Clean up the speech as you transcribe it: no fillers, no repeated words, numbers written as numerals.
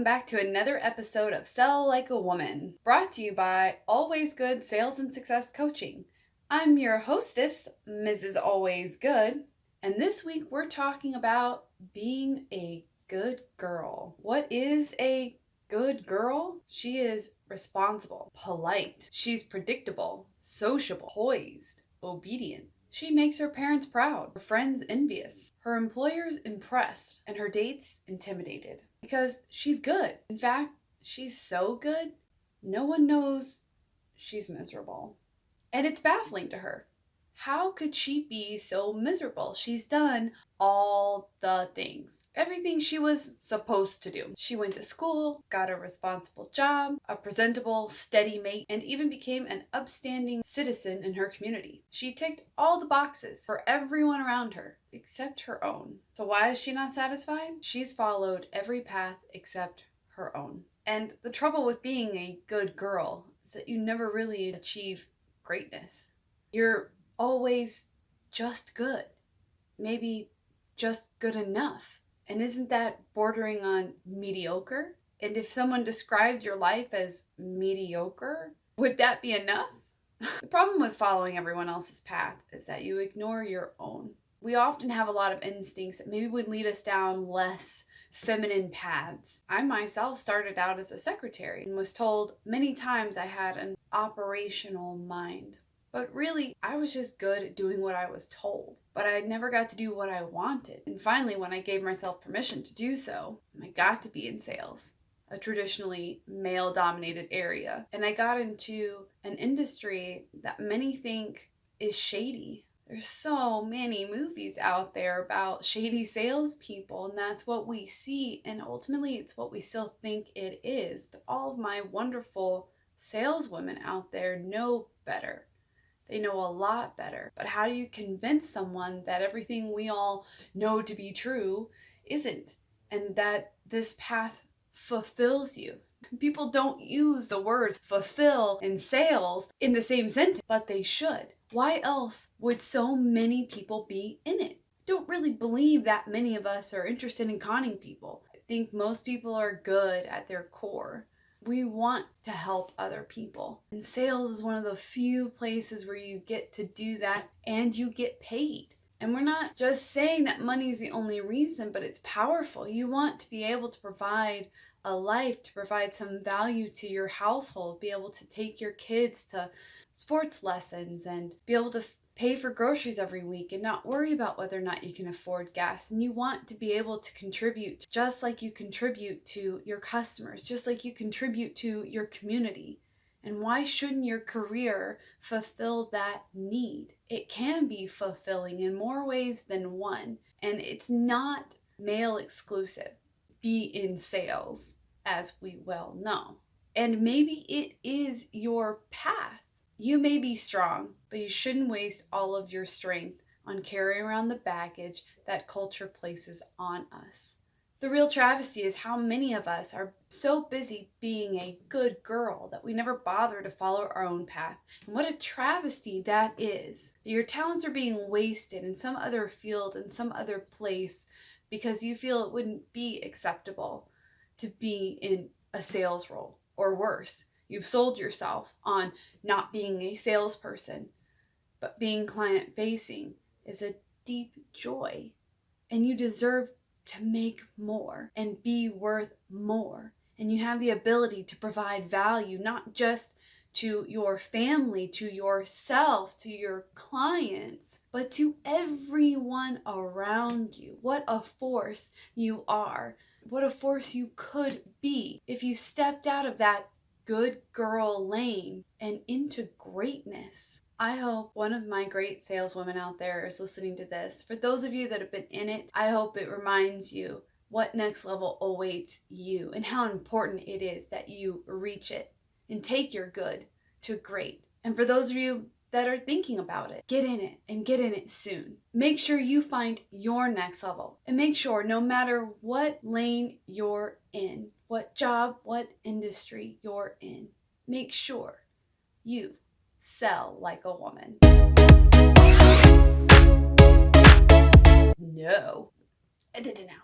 back to another episode of Sell Like a Woman, brought to you by Always Good Sales and Success Coaching. I'm your hostess, Mrs. Always Good, and this week we're talking about being a good girl. What is a good girl? She is responsible, polite, she's predictable, sociable, poised, obedient. She makes her parents proud, her friends envious, her employers impressed, and her dates intimidated. Because she's good. In fact, she's so good, no one knows she's miserable. And it's baffling to her. How could she be so miserable? She's done all the things. Everything she was supposed to do. She went to school, got a responsible job, a presentable, steady mate, and even became an upstanding citizen in her community. She ticked all the boxes for everyone around her, except her own. So why is she not satisfied? She's followed every path except her own. And the trouble with being a good girl is that you never really achieve greatness. You're always just good. Maybe just good enough. And isn't that bordering on mediocre? And if someone described your life as mediocre, would that be enough? The problem with following everyone else's path is that you ignore your own. We often have a lot of instincts that maybe would lead us down less feminine paths. I myself started out as a secretary and was told many times I had an operational mind. But really, I was just good at doing what I was told. But I never got to do what I wanted. And finally, when I gave myself permission to do so, I got to be in sales, a traditionally male-dominated area. And I got into an industry that many think is shady. There's so many movies out there about shady salespeople, and that's what we see. And ultimately, it's what we still think it is. But all of my wonderful saleswomen out there know better. They know a lot better. But how do you convince someone that everything we all know to be true isn't? And that this path fulfills you? People don't use the words fulfill and sales in the same sentence, but they should. Why else would so many people be in it? I don't really believe that many of us are interested in conning people. I think most people are good at their core. We want to help other people. And sales is one of the few places where you get to do that and you get paid. And we're not just saying that money is the only reason, but it's powerful. You want to be able to provide a life, to provide some value to your household, be able to take your kids to sports lessons and be able to pay for groceries every week and not worry about whether or not you can afford gas. And you want to be able to contribute just like you contribute to your customers, just like you contribute to your community. And why shouldn't your career fulfill that need? It can be fulfilling in more ways than one. And it's not male exclusive. Be in sales, as we well know. And maybe it is your path. You may be strong, but you shouldn't waste all of your strength on carrying around the baggage that culture places on us. The real travesty is how many of us are so busy being a good girl that we never bother to follow our own path. And what a travesty that is. Your talents are being wasted in some other field, in some other place, because you feel it wouldn't be acceptable to be in a sales role, or worse. You've sold yourself on not being a salesperson, but being client-facing is a deep joy, and you deserve to make more and be worth more. And you have the ability to provide value, not just to your family, to yourself, to your clients, but to everyone around you. What a force you are. What a force you could be if you stepped out of that good girl lane and into greatness. I hope one of my great saleswomen out there is listening to this. For those of you that have been in it, I hope it reminds you what next level awaits you and how important it is that you reach it and take your good to great. And for those of you that are thinking about it, get in it and get in it soon. Make sure you find your next level, and make sure no matter what lane you're in, what job, what industry you're in, make sure you sell like a woman. No. I did it now.